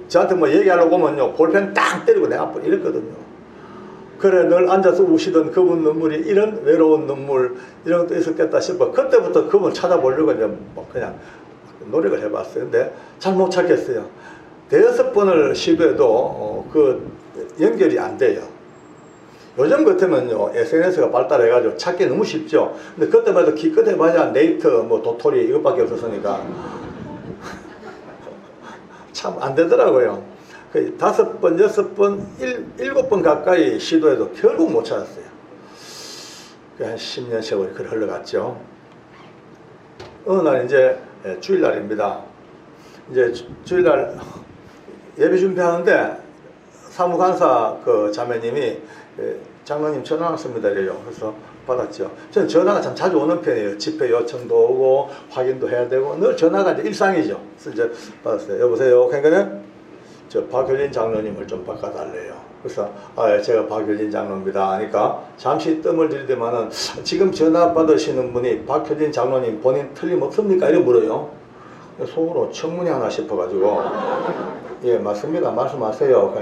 저한테 뭐 얘기하려고 하면요, 볼펜 딱 때리고 내 앞으로 이랬거든요. 그래, 늘 앉아서 우시던 그분 눈물이 이런 외로운 눈물, 이런 것도 있었겠다 싶어. 그때부터 그분을 찾아보려고 이제 뭐 그냥 노력을 해봤어요. 근데 잘 못 찾겠어요. 대여섯 번을 시도해도 그 연결이 안 돼요. 요즘 같으면요, SNS가 발달해가지고 찾기 너무 쉽죠. 근데 그때만 해도 기껏 해봐야 네이터, 뭐 도토리 이것밖에 없었으니까 참 안 되더라고요. 거의 5번, 6번, 7번 가까이 시도해도 결국 못 찾았어요. 한 10년 세월이 그래 흘러갔죠. 어느 날 이제 주일날입니다. 이제 주일날 예배 준비하는데 사무관사 그 자매님이 장로님 전화 왔습니다 이래요. 그래서 받았죠. 저는 전화가 참 자주 오는 편이에요. 집회 요청도 오고 확인도 해야 되고 늘 전화가 이제 일상이죠. 그래서 이제 받았어요. 여보세요. 그러니까 저 박효진 장로님을 좀 바꿔달래요. 그래서 아, 제가 박효진 장로입니다 하니까 잠시 뜸을 들이더만은 지금 전화 받으시는 분이 박효진 장로님 본인 틀림없습니까? 이래 물어요. 속으로 청문회 하나 싶어가지고 예, 맞습니다. 말씀하세요.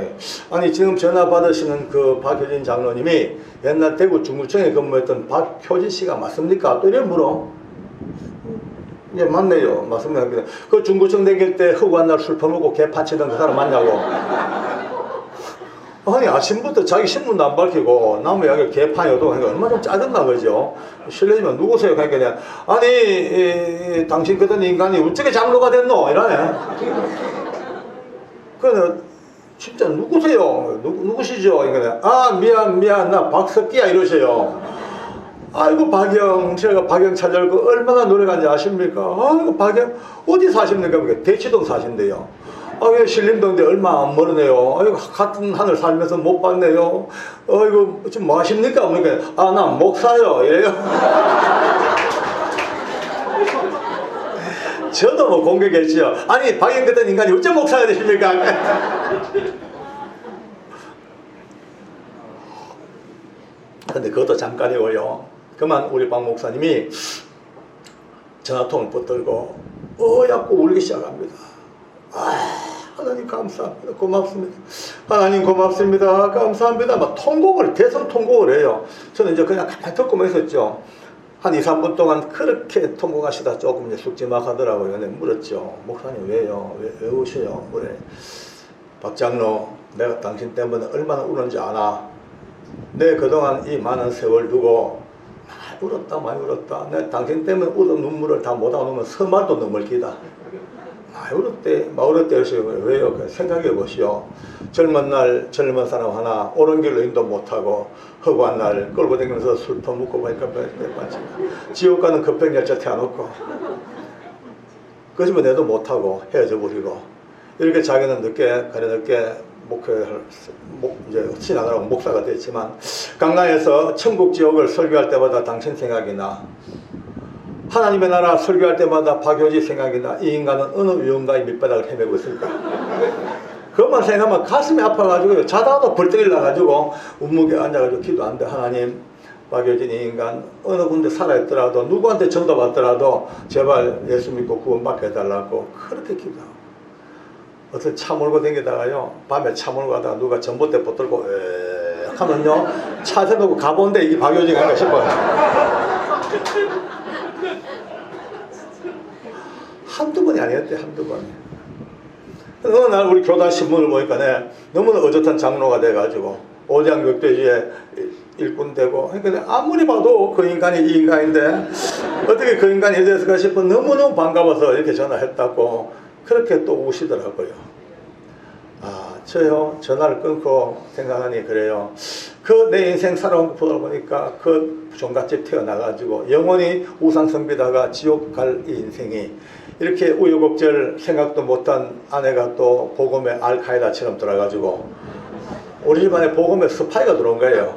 아니, 지금 전화 받으시는 그 박효진 장로님이 옛날 대구 중구청에 근무했던 박효진 씨가 맞습니까? 또 이래 물어. 예, 맞네요. 맞습니다. 그 중구청 다닐 때 허구한 날 술 퍼먹고 개 파치던 그 사람 맞냐고. 아니, 아침부터 자기 신분도 안 밝히고 남의 이야기를 개판이어도 그러니까 얼마나 좀 짜증나 그죠. 실례지만 누구세요? 그러니까 아니 당신 같은 인간이 어떻게 장로가 됐노? 이러네. 그래 진짜 누구세요? 누구시죠? 그러니까 아 미안 나 박석기야 이러세요. 아이고 박영, 제가 박영 찾아올 거 얼마나 노력한지 아십니까? 아이고 박영 어디 사십니까? 대치동 사신대요. 아유, 신림동인데 얼마 안 멀으네요. 아이고, 같은 하늘 살면서 못 봤네요. 아이고, 지금 뭐 하십니까? 그러니까, 아, 나 목사요. 이래요. 저도 뭐 공격했지요. 아니, 박영 같은 인간이 어째 목사가 되십니까? 근데 그것도 잠깐이고요. 그만 우리 박 목사님이 전화통을 붙들고 어약고 울기 시작합니다. 하나님 감사합니다. 고맙습니다. 하나님 고맙습니다. 감사합니다. 막 통곡을, 대성 통곡을 해요. 저는 이제 그냥 가만히 듣고만 있었죠. 한 2, 3분 동안 그렇게 통곡하시다 조금 이제 숙지막 하더라고요. 근데 물었죠. 목사님 왜요? 왜 우셔요? 그래. 박 장로, 내가 당신 때문에 얼마나 울었는지 아나? 내 그동안 이 많은 세월 두고 많이 울었다. 내 당신 때문에 울은 눈물을 다 못 안으면 서말도 눈물 기다. 마을때 하시고 왜요? 생각해 보시오. 젊은 날 젊은 사람 하나 옳은 길로 인도 못하고 허구한 날 끌고 다니면서 술 퍼먹고 보니까 지옥 가는 급행열차 태워놓고 그 집은 애도 못하고 헤어져 버리고 이렇게 자기는 늦게 목회를 이제 신앙하라고 목사가 됐지만 강남에서 천국 지옥을 설교할 때마다 당신 생각이 나. 하나님의 나라 설교할 때마다 박효지 생각이 나. 이 인간은 어느 위원가의 밑바닥을 헤매고 있을까? 그것만 생각하면 가슴이 아파가지고 자다가도 벌떡 일어나가지고 운묵에 앉아가지고 기도하는데, 하나님, 박효진 이 인간 어느 군데 살아있더라도 누구한테 전도받더라도 제발 예수 믿고 구원받게 해달라고 그렇게 기도하고, 어떤 차 몰고 다니다가요, 밤에 차 몰고 가다가 누가 전봇대 붙들고 에 하면요, 차 세우고 가본데 이게 박효진이 아닌가 싶어요. 한두 번이 아니었대, 한두 번이. 어느 날 우리 교단 신문을 보니까 너무나 어젓한 장로가 돼가지고 오장육대주에 일꾼 되고, 그러니까 아무리 봐도 그 인간이 이 인간인데 어떻게 그 인간이 해줬을까 싶어 너무너무 반가워서 이렇게 전화했다고 그렇게 또 우시더라고요. 아, 저요, 전화를 끊고 생각하니 그래요. 그 내 인생 살아온 거 보다 보니까 그 종갓집 태어나가지고 영원히 우상성비다가 지옥 갈 이 인생이 이렇게 우여곡절 생각도 못한 아내가 또 복음의 알카에다처럼 들어가지고 우리 집안에 복음의 스파이가 들어온 거예요.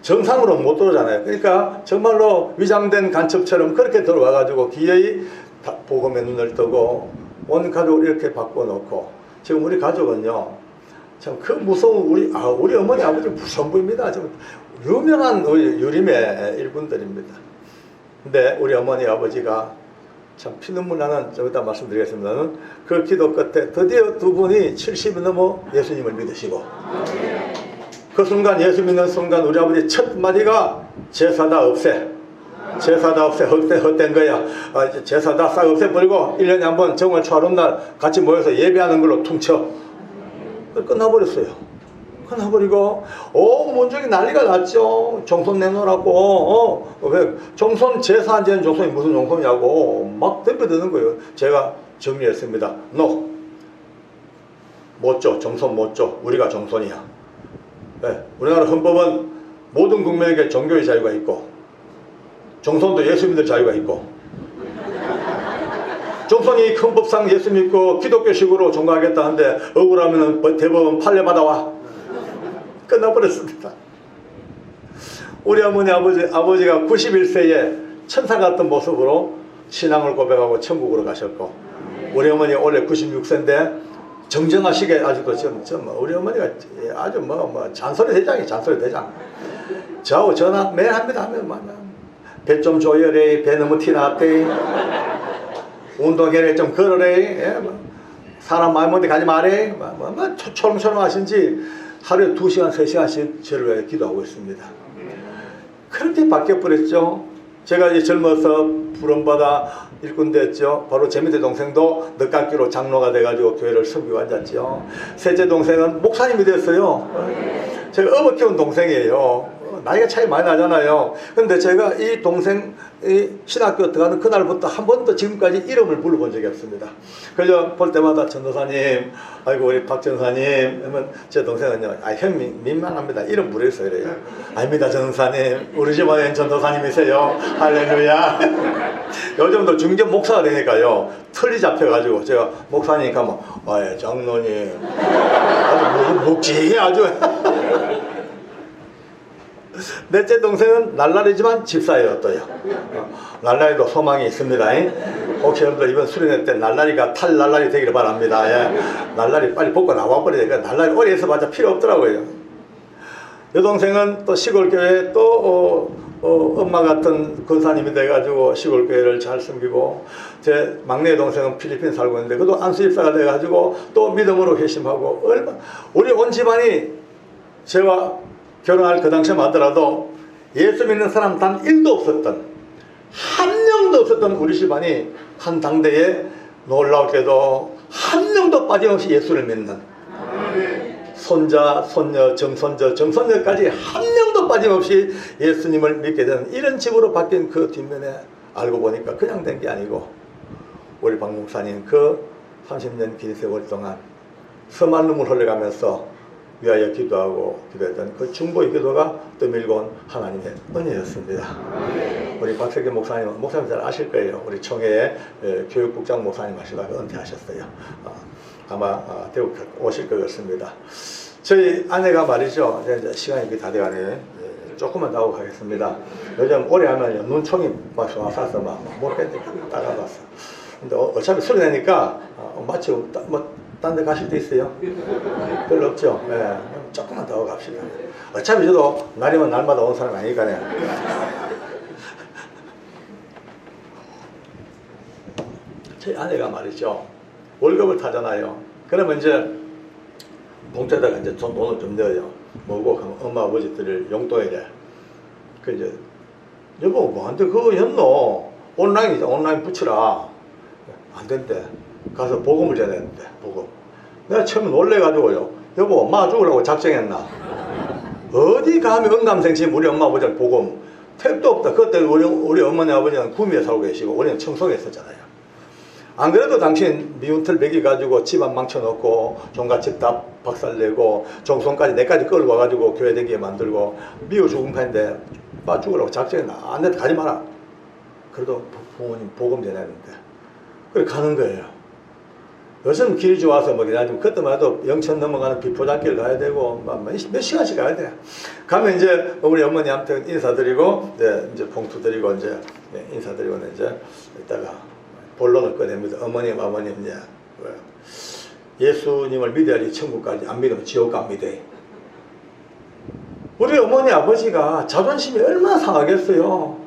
정상으로 못 들어오잖아요. 그러니까 정말로 위장된 간첩처럼 그렇게 들어와가지고 기어이 복음의 눈을 뜨고 온 가족을 이렇게 바꿔놓고, 지금 우리 가족은요, 참 그 무서운 우리 어머니 아버지 무서운 분입니다. 좀 유명한 유림의 일꾼들입니다. 근데 우리 어머니 아버지가 참 피눈물 나는, 좀 이따 말씀드리겠습니다는, 그 기도 끝에 드디어 두 분이 70이 넘어 예수님을 믿으시고, 그 순간, 예수 믿는 순간 우리 아버지 첫 마디가 제사다 없애. 제사다 없애. 헛된 거야. 제사다 싹 없애버리고 1년에 한 번 정월 초하룻날 같이 모여서 예배하는 걸로 퉁쳐. 끝나버렸어요. 끝나버리고 온 문중이 난리가 났죠. 종손 내놓으라고. 왜 종손 제사 안 지는 종손이 무슨 종손이냐고 막 덤벼드는 거예요. 제가 정리했습니다. No, 못 줘. 종손 못 줘. 우리가 종손이야. 네, 우리나라 헌법은 모든 국민에게 종교의 자유가 있고, 종손도 예수 믿을 자유가 있고, 종손이 헌법상 예수 믿고 기독교식으로 종교하겠다는데 억울하면 대법원 판례 받아와. 끝나버렸습니다. 우리 어머니 아버지가 91세에 천사 같은 모습으로 신앙을 고백하고 천국으로 가셨고, 우리 어머니 원래 96세인데 정정하시게 아직도 우리 어머니가 아주 잔소리 대장이 잔소리 대장. 저하고 전화 매일 합니다. 배 좀 조여래. 배 너무 티났대. 운동해래. 좀 걸어래. 사람 마음 못해 가지 마래. 초롱초롱 하신지 하루에 2시간 3시간씩 저를 위해 기도하고 있습니다. 그렇게 바뀌어버렸죠. 제가 이제 젊어서 부름받아 일꾼 됐죠. 바로 제 밑에 동생도 늦깎이로 장로가 돼가지고 교회를 섬기고 앉았죠. 셋째 동생은 목사님이 됐어요. 제가 어버 키운 동생이에요. 나이가 차이 많이 나잖아요. 근데 제가 이 동생 신학교 들어가는 그날부터 한 번도 지금까지 이름을 불러본 적이 없습니다. 그래서 볼 때마다 전도사님, 아이고 우리 박 전사님 하면 제 동생은요, 형 민망합니다. 이름 부르겠어요. 그래요. 아닙니다 전도사님, 우리 집안엔 전도사님이세요. 할렐루야. 요즘도 중견 목사가 되니까요, 털이 잡혀가지고 제가 목사님 가면 예, 장로님 아주 묵직해 아주. 넷째 동생은 날라리지만 집사예요. 또요. 날라리도 소망이 있습니다. 혹시 여러분들 이번 수련회 때 날라리가 탈 날라리 되기를 바랍니다. 예. 날라리 빨리 벗고 나와버리니까 날라리 어디에서 맞아 필요 없더라고요. 여동생은 또 시골교회에 또 엄마 같은 권사님이 돼가지고 시골교회를 잘 섬기고, 제 막내 동생은 필리핀 살고 있는데 그도 안수집사가 돼가지고 또 믿음으로 회심하고, 우리 온 집안이 제가 결혼할 그 당시에 하더라도 예수 믿는 사람 단 1도 없었던, 한 명도 없었던 우리 집안이 한 당대에 놀랍게도 한 명도 빠짐없이 예수를 믿는, 손자, 손녀, 정손녀까지 한 명도 빠짐없이 예수님을 믿게 되는 이런 집으로 바뀐 그 뒷면에 알고 보니까 그냥 된 게 아니고, 우리 박 목사님 그 30년 긴 세월 동안 서만 눈물 흘려가면서 위하여 기도하고 기도했던 그 중보의 기도가 떠밀고 온 하나님의 은혜였습니다. 우리 박석기 목사님 잘 아실 거예요. 우리 총회의 교육국장 목사님 하시다가 은퇴하셨어요. 아마 대구 오실 것 같습니다. 저희 아내가 말이죠, 이제 시간이 다 돼가네. 조금만 더 하고 가겠습니다. 요즘 오래 하면 눈총이 막 쏴서 막못 뺀다니까 따라봤어. 근데 어차피 소리 내니까 마치 딴 데 가실 데 있어요? 별로 없죠? 예, 조금만 더 하고 갑시다. 어차피 저도 날이면 날마다 온 사람 아니니까요. 제 아내가 말이죠. 월급을 타잖아요. 그러면 이제 봉투에다가 이제 돈을 좀 넣어요. 뭐고 하면 엄마 아버지 드릴 용돈이래. 그 이제 여보 뭐한테 그거 였노? 온라인이죠. 온라인 붙이라. 안 된대. 가서 보금을 전했는데 보금. 내가 처음에 놀래가지고요. 여보 엄마 죽으라고 작정했나? 어디 감히 언감생심 우리 엄마 아버지한테 보금. 택도 없다. 그때 우리 어머니 아버지는 구미에 살고 계시고 우리는 청송에 있었잖아요. 안 그래도 당신 미운털 먹여가지고 집안 망쳐놓고 종갓집 다 박살내고 정손까지 내까지 끌고 와가지고 교회 되게 만들고 미워 죽은 판인데 빠 죽으라고 작정했나? 안 돼도 가지 마라. 그래도 부모님 복음 전했는데 그래 가는 거예요. 요즘 길이 좋아서 뭐 그냥 그때만 해도 영천 넘어가는 비포장길 가야 되고 몇 시간씩 가야 돼. 가면 이제 우리 어머니한테 인사드리고 이제 봉투 드리고 이제 인사드리고 이제 이따가 본론을 꺼냅니다. 어머님 아버님 이제 예수님을 믿어야지 천국까지 안 믿으면 지옥 갑니다. 우리 어머니 아버지가 자존심이 얼마나 상하겠어요.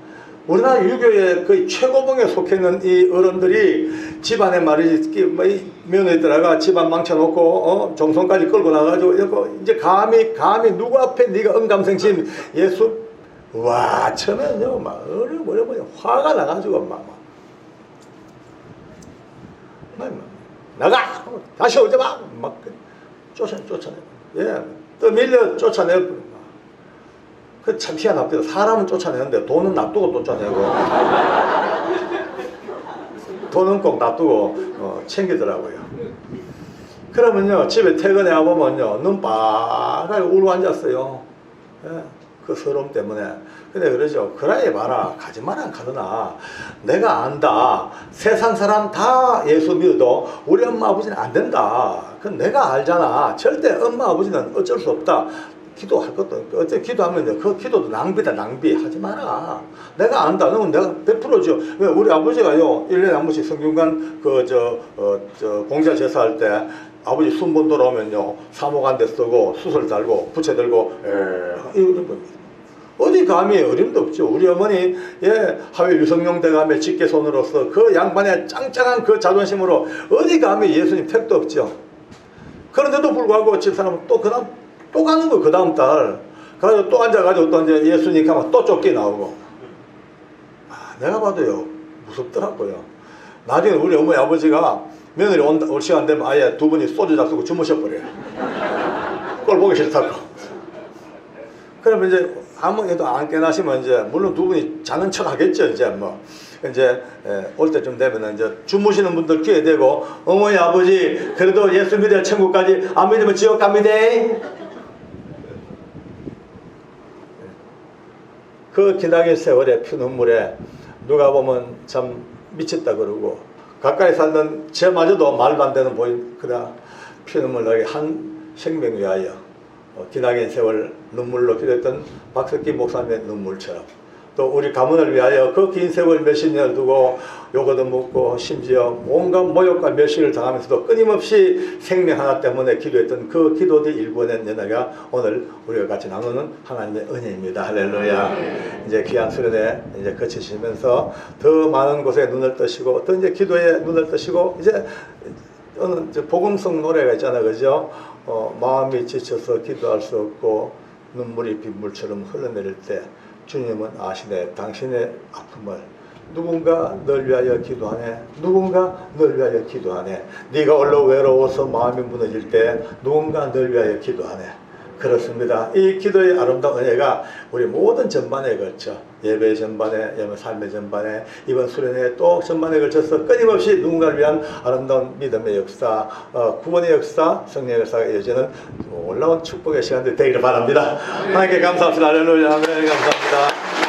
우리나라 유교의 거의 최고봉에 속해 있는 이 어른들이 집안에 말이지 며느리들아가 집안 망쳐놓고 정성까지 끌고 나가지고 이제 감히 누구 앞에 네가 언감생심 예수 와 처음에는요 막 어려버려 화가 나가지고 막 나가 다시 오지 마 막 쫓아내 또 밀려 쫓아내고 그 참 희한합니다. 사람은 쫓아내는데 돈은 놔두고 쫓아내고 돈은 꼭 놔두고 챙기더라고요. 그러면요 집에 퇴근해 와보면요 눈 빠르게 울고 앉았어요. 예, 그 서러움 때문에. 근데 그러죠. 그래 봐라 가지 마라 가더나 내가 안다. 세상 사람 다 예수 믿어도 우리 엄마 아버지는 안 된다. 그건 내가 알잖아. 절대 엄마 아버지는 어쩔 수 없다. 기도할 것도 없고 어째 기도하면 그 기도도 낭비다. 낭비 하지 마라. 내가 안다. 그러면 내가 100%죠. 왜 우리 아버지가요 1년에 한 번씩 성균관 공자 제사할 때 아버지 순번 돌아오면요 사목 한 대 쓰고 수술 달고 부채 들고 이런 겁니다. 어디 감히 어림도 없죠. 우리 어머니 하회 유성룡 대감의 직계손으로서 그 양반의 짱짱한 그 자존심으로 어디 감히 예수님 택도 없죠. 그런데도 불구하고 집사람은 또 가는 거 그 다음 달 그래가지고 또 앉아가지고 또 이제 예수님 가면 또 쫓기 나오고 내가 봐도요 무섭더라고요. 나중에 우리 어머니 아버지가 며느리 올 시간 되면 아예 두 분이 소주 잡수고 주무셔버려요. 꼴 보기 싫다고. 그러면 이제 아무래도 안 깨나시면 이제 물론 두 분이 자는 척 하겠죠. 이제 올 때쯤 되면 이제 주무시는 분들 귀에 대고 어머니 아버지 그래도 예수 믿어야 천국까지 안 믿으면 지옥 갑니다. 그 기나긴 세월에 피눈물에 누가 보면 참 미쳤다 그러고 가까이 살던 저마저도 말도 안 되는 그다 피눈물 나게 한 생명 위하여 기나긴 세월 눈물로 기도했던 박석기 목사님의 눈물처럼 또 우리 가문을 위하여 그 긴 세월 몇십 년을 두고 요거도 묻고 심지어 온갖 모욕과 멸시를 당하면서도 끊임없이 생명 하나 때문에 기도했던 그 기도들 일궈낸 연회가 오늘 우리가 같이 나누는 하나님의 은혜입니다. 할렐루야. 이제 귀한 수련회 이제 거치시면서 더 많은 곳에 눈을 뜨시고 또 이제 기도에 눈을 뜨시고 이제 복음성 노래가 있잖아요. 그죠? 마음이 지쳐서 기도할 수 없고 눈물이 빗물처럼 흘러내릴 때 주님은 아시네. 당신의 아픔을 누군가 널 위하여 기도하네. 누군가 널 위하여 기도하네. 네가 홀로 외로워서 마음이 무너질 때 누군가 널 위하여 기도하네. 그렇습니다. 이 기도의 아름다운 은혜가 우리 모든 전반에 걸쳐 예배 전반에 삶의 전반에 이번 수련회 또 전반에 걸쳐서 끊임없이 누군가를 위한 아름다운 믿음의 역사 구원의 역사 성령의 역사가 이어지는 올라온 축복의 시간들 되기를 바랍니다. 하나님께 감사합니다. 할렐루야. 감사합니다.